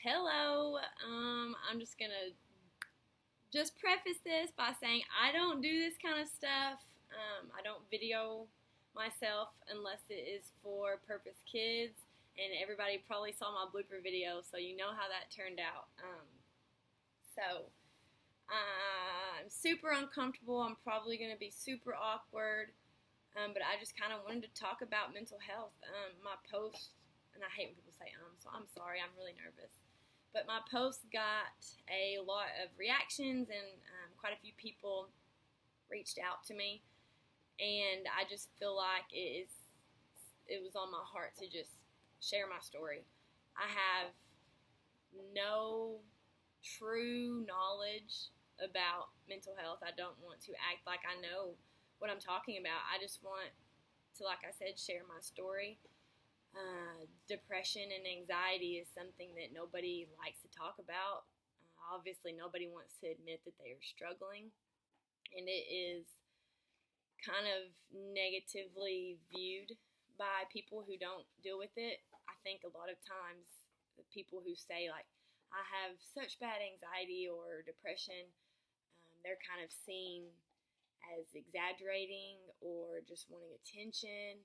Hello. I'm just gonna preface this by saying I don't do this kind of stuff. I don't video myself unless it is for Purpose Kids, and everybody probably saw my blooper video, so you know how that turned out. So I'm super uncomfortable. I'm probably gonna be super awkward, but I just kind of wanted to talk about mental health. My post, and I hate when people say so I'm sorry. I'm really nervous. But my post got a lot of reactions, and quite a few people reached out to me, and I just feel like it was on my heart to just share my story. I have no true knowledge about mental health. I don't want to act like I know what I'm talking about. I just want to, like I said, share my story. Depression and anxiety is something that nobody likes to talk about. Obviously, nobody wants to admit that they are struggling, and it is kind of negatively viewed by people who don't deal with it. I think a lot of times the people who say, like, I have such bad anxiety or depression, they're kind of seen as exaggerating or just wanting attention.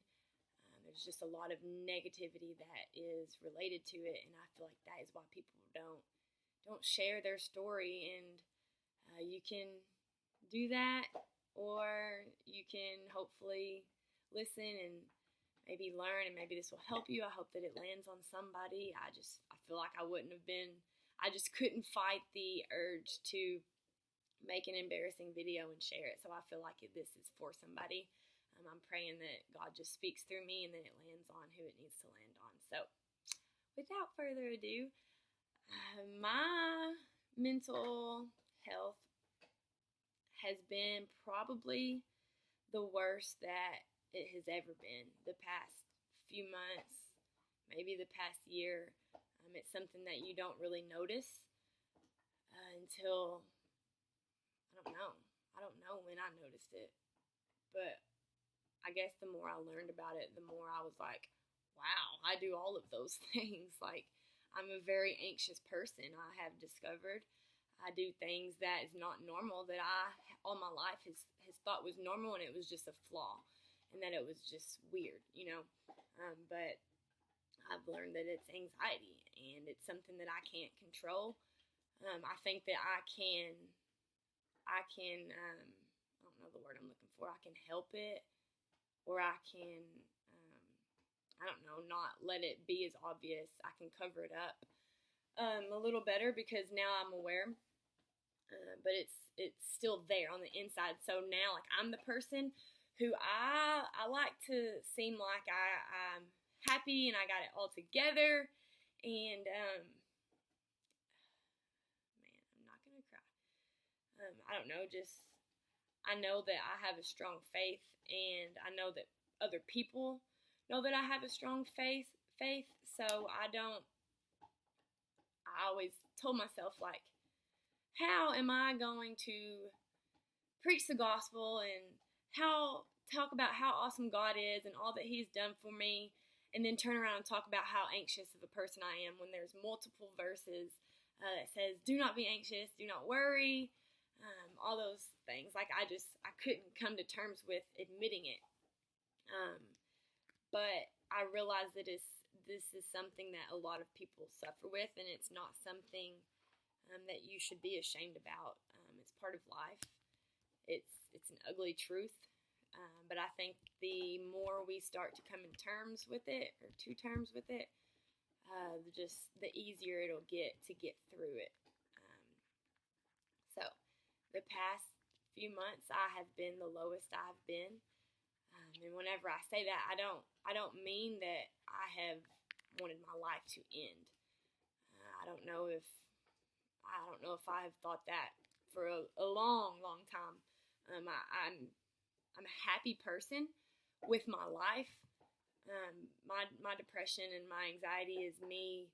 There's just a lot of negativity that is related to it, and I feel like that is why people don't share their story. And you can do that, or you can hopefully listen and maybe learn, and maybe this will help you. I hope that it lands on somebody. I feel like I just couldn't fight the urge to make an embarrassing video and share it. So I feel like this is for somebody. I'm praying that God just speaks through me, and then it lands on who it needs to land on. So without further ado, my mental health has been probably the worst that it has ever been. The past few months, maybe the past year, it's something that you don't really notice until, I don't know when I noticed it, but I guess the more I learned about it, the more I was like, wow, I do all of those things. Like, I'm a very anxious person, I have discovered. I do things that is not normal, that I, all my life, has thought was normal, and it was just a flaw, and that it was just weird, But I've learned that it's anxiety, and it's something that I can't control. I think that I don't know the word I'm looking for. I can help it, or I can, not let it be as obvious. I can cover it up a little better because now I'm aware, but it's still there on the inside. So now, like, I'm the person who I like to seem like I'm happy and I got it all together, and man, I'm not gonna cry. I don't know, just I know that I have a strong faith, and I know that other people know that I have a strong faith. So I always told myself, like, how am I going to preach the gospel and talk about how awesome God is and all that He's done for me, and then turn around and talk about how anxious of a person I am when there's multiple verses that says, do not be anxious, do not worry, all those things. Like, I couldn't come to terms with admitting it. But I realized that this is something that a lot of people suffer with, and it's not something that you should be ashamed about. It's part of life. It's an ugly truth. But I think the more we start to come in terms with it, or to terms with it, just the easier it'll get to get through it. So the past few months, I have been the lowest I've been. And whenever I say that, I don't mean that I have wanted my life to end. I don't know if I have thought that for a long, long time. I'm a happy person with my life. My depression and my anxiety is me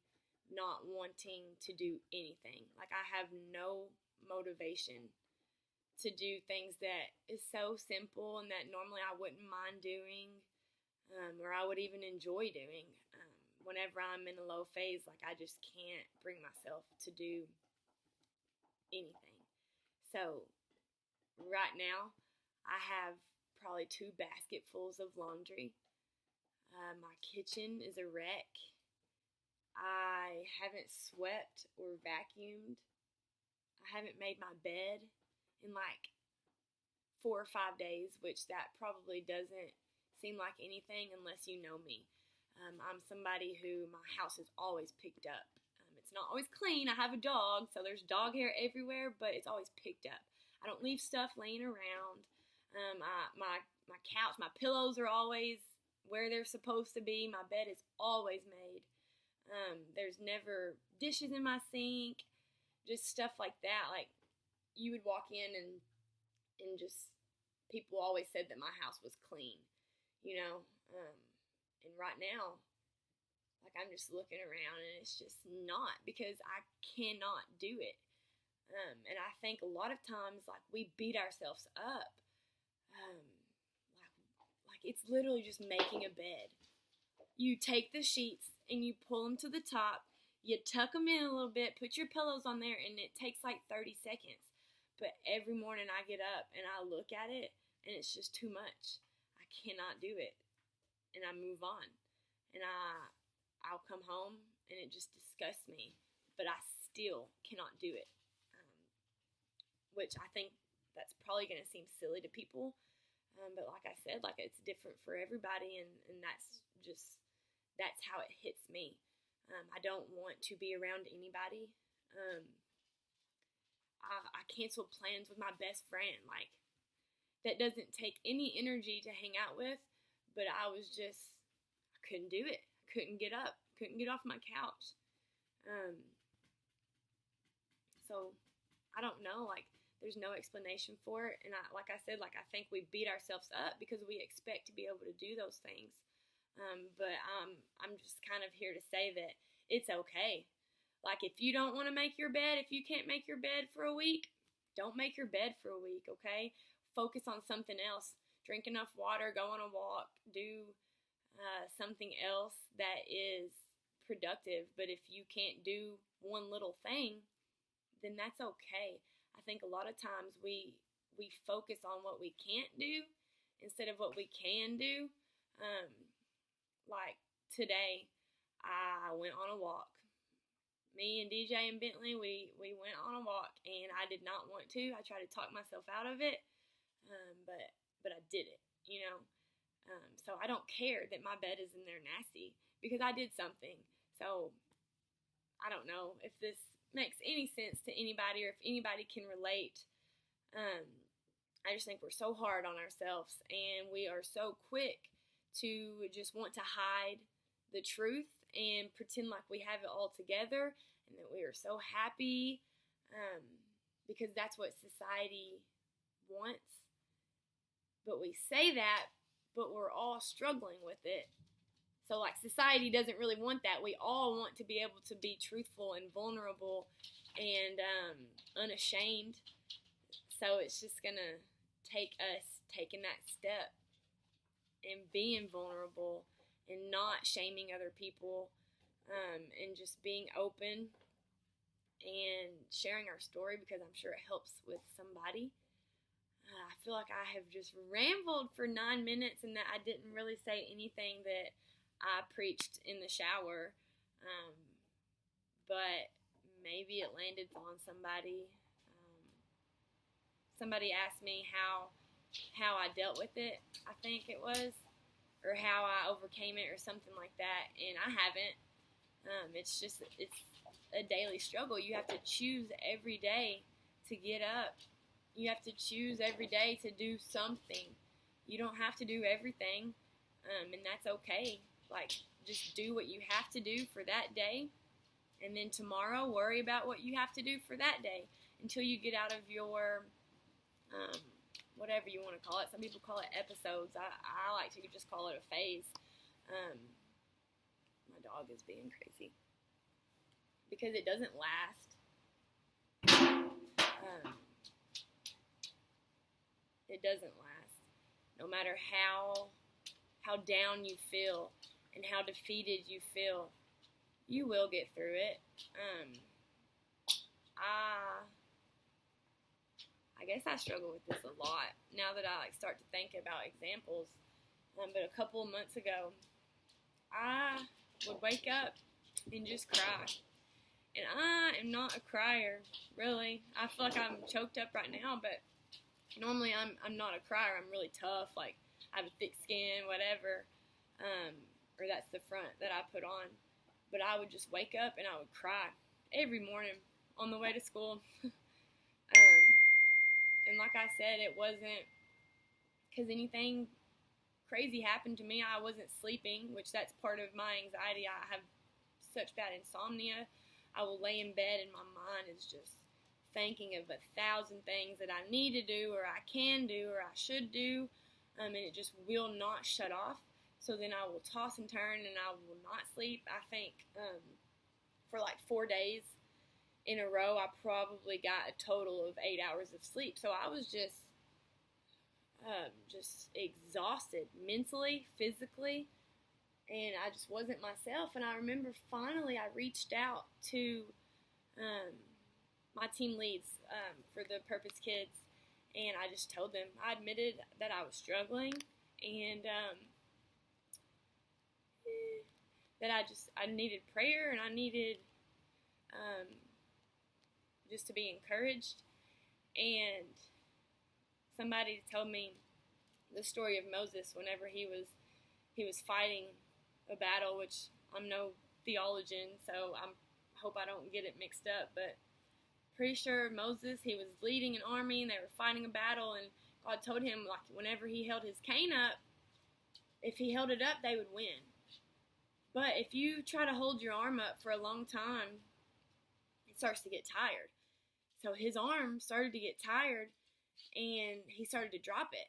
not wanting to do anything. Like, I have no motivation to do things that is so simple and that normally I wouldn't mind doing, or I would even enjoy doing, whenever I'm in a low phase, like I just can't bring myself to do anything. So right now, I have probably 2 basketfuls of laundry. My kitchen is a wreck. I haven't swept or vacuumed. I haven't made my bed in like 4 or 5 days, which that probably doesn't seem like anything unless you know me. I'm somebody who my house is always picked up. It's not always clean. I have a dog, so there's dog hair everywhere, but it's always picked up. I don't leave stuff laying around. My couch, my pillows are always where they're supposed to be. My bed is always made. There's never dishes in my sink, just stuff like that. Like, you would walk in and just, people always said that my house was clean, you know. And right now, like, I'm just looking around and it's just not, because I cannot do it. And I think a lot of times, like, we beat ourselves up. Like it's literally just making a bed. You take the sheets and you pull them to the top, you tuck them in a little bit, put your pillows on there, and it takes like 30 seconds. But every morning I get up and I look at it and it's just too much. I cannot do it. And I move on. And I'll come home and it just disgusts me. But I still cannot do it. Which I think that's probably going to seem silly to people. But like I said, like, it's different for everybody, and that's how it hits me. I don't want to be around anybody. I canceled plans with my best friend. Like, that doesn't take any energy to hang out with, but I couldn't do it. I couldn't get up, couldn't get off my couch. So I don't know, like, there's no explanation for it. And like I said, I think we beat ourselves up because we expect to be able to do those things. But I'm just kind of here to say that it's okay. Like, if you don't want to make your bed, if you can't make your bed for a week, don't make your bed for a week, okay? Focus on something else. Drink enough water, go on a walk, do something else that is productive. But if you can't do one little thing, then that's okay. I think a lot of times we focus on what we can't do instead of what we can do. Like today, I went on a walk. Me and DJ and Bentley, we went on a walk, and I did not want to. I tried to talk myself out of it, but I did it, you know. So I don't care that my bed is in there nasty because I did something. So I don't know if this makes any sense to anybody or if anybody can relate. I just think we're so hard on ourselves, and we are so quick to just want to hide the truth and pretend like we have it all together and that we are so happy, because that's what society wants. But we say that, but we're all struggling with it. So, like, society doesn't really want that. We all want to be able to be truthful and vulnerable and unashamed. So it's just going to take us taking that step and being vulnerable and not shaming other people, and just being open and sharing our story, because I'm sure it helps with somebody. I feel like I have just rambled for 9 minutes and that I didn't really say anything that I preached in the shower, but maybe it landed on somebody. Somebody asked me how I dealt with it, I think it was, or how I overcame it or something like that, and I haven't. It's a daily struggle. You have to choose every day to get up. You have to choose every day to do something. You don't have to do everything, and that's okay. Like, just do what you have to do for that day, and then tomorrow worry about what you have to do for that day until you get out of your, whatever you want to call it. Some people call it episodes. I like to just call it a phase. My dog is being crazy because it doesn't last. It doesn't last. No matter how down you feel and how defeated you feel, you will get through it. I guess I struggle with this a lot now that I start to think about examples. But a couple of months ago, I would wake up and just cry. And I am not a crier, really. I feel like I'm choked up right now, but normally I'm not a crier. I'm really tough. Like, I have a thick skin, whatever. Or that's the front that I put on. But I would just wake up and I would cry every morning on the way to school. And like I said, it wasn't because anything crazy happened to me. I wasn't sleeping, which that's part of my anxiety. I have such bad insomnia. I will lay in bed and my mind is just thinking of 1,000 things that I need to do or I can do or I should do, and it just will not shut off. So then I will toss and turn and I will not sleep. I think for like 4 days in a row, I probably got a total of 8 hours of sleep. So I was just exhausted mentally, physically, and I just wasn't myself. And I remember finally I reached out to my team leads for the Purpose Kids, and I just told them, I admitted that I was struggling, and that I needed prayer, and I needed just to be encouraged. And somebody told me the story of Moses whenever he was fighting a battle, which I'm no theologian, so I hope I don't get it mixed up, but pretty sure Moses, he was leading an army and they were fighting a battle, and God told him, like, whenever he held his cane up, if he held it up, they would win. But if you try to hold your arm up for a long time, it starts to get tired. So his arm started to get tired, and he started to drop it.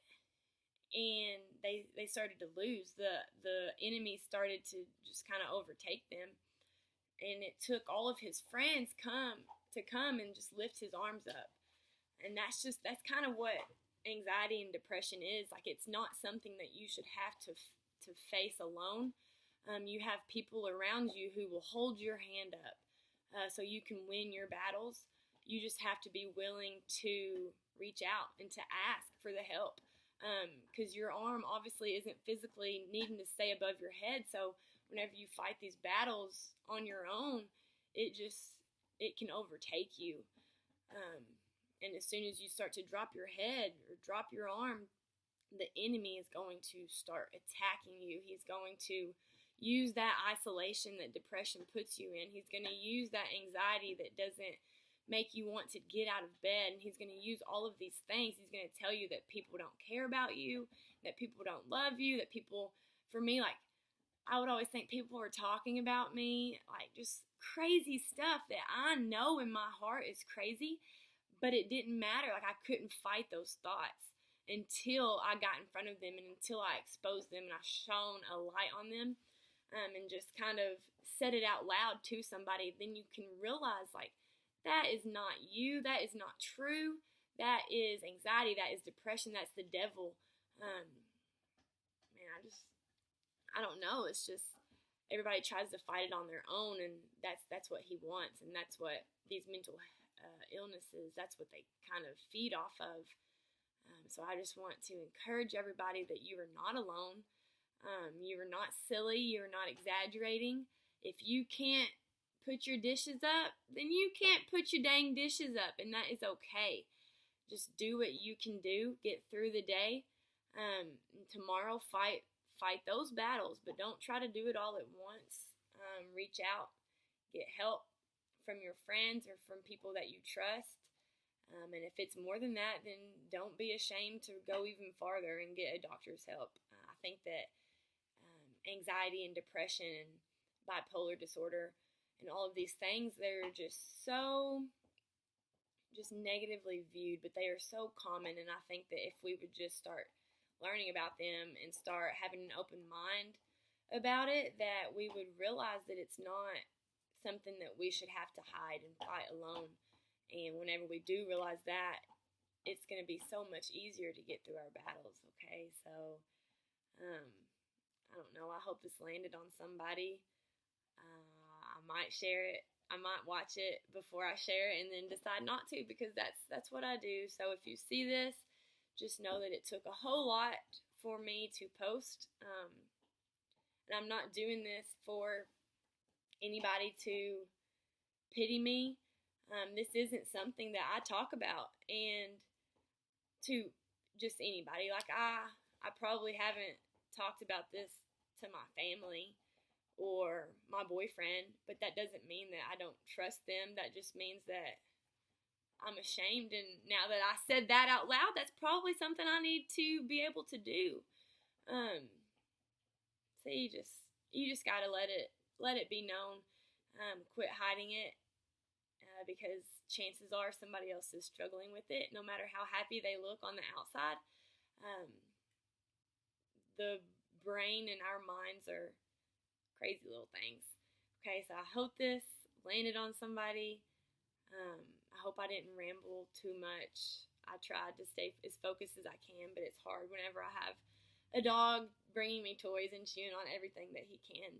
And they started to lose. The enemy started to just kind of overtake them. And it took all of his friends to come and just lift his arms up. And that's kind of what anxiety and depression is. Like, it's not something that you should have to face alone. You have people around you who will hold your hand up so you can win your battles. You just have to be willing to reach out and to ask for the help, because your arm obviously isn't physically needing to stay above your head. So whenever you fight these battles on your own, it can overtake you. And as soon as you start to drop your head or drop your arm, the enemy is going to start attacking you. He's going to use that isolation that depression puts you in. He's going to use that anxiety that doesn't make you want to get out of bed, and he's going to use all of these things. He's going to tell you that people don't care about you, that people don't love you, that people, for me, like, I would always think people were talking about me, like just crazy stuff that I know in my heart is crazy, but it didn't matter. Like, I couldn't fight those thoughts until I got in front of them and until I exposed them and I shone a light on them, and just kind of said it out loud to somebody. Then you can realize, like, that is not you. That is not true. That is anxiety. That is depression. That's the devil. Man, I don't know. It's just everybody tries to fight it on their own, and that's what he wants, and that's what these mental illnesses, that's what they kind of feed off of. So I just want to encourage everybody that you are not alone. You are not silly. You are not exaggerating. If you can't put your dishes up, then you can't put your dang dishes up, and that is okay. Just do what you can do. Get through the day. Tomorrow, fight those battles, but don't try to do it all at once. Reach out. Get help from your friends or from people that you trust. And if it's more than that, then don't be ashamed to go even farther and get a doctor's help. I think that anxiety and depression and bipolar disorder and all of these things, they're just so negatively viewed, but they are so common. And I think that if we would just start learning about them and start having an open mind about it, that we would realize that it's not something that we should have to hide and fight alone. And whenever we do realize that, it's going to be so much easier to get through our battles, okay? So, I don't know. I hope this landed on somebody. I'm might share it. I might watch it before I share it and then decide not to, because that's what I do. So if you see this, just know that it took a whole lot for me to post. And I'm not doing this for anybody to pity me. This isn't something that I talk about and to just anybody. Like I probably haven't talked about this to my family or my boyfriend, but that doesn't mean that I don't trust them. That just means that I'm ashamed, and now that I said that out loud, that's probably something I need to be able to do. So you just gotta let it be known. Quit hiding it, because chances are somebody else is struggling with it. No matter how happy they look on the outside, the brain and our minds are crazy little things. Okay, so I hope this landed on somebody. I hope I didn't ramble too much. I tried to stay as focused as I can, but it's hard whenever I have a dog bringing me toys and chewing on everything that he can.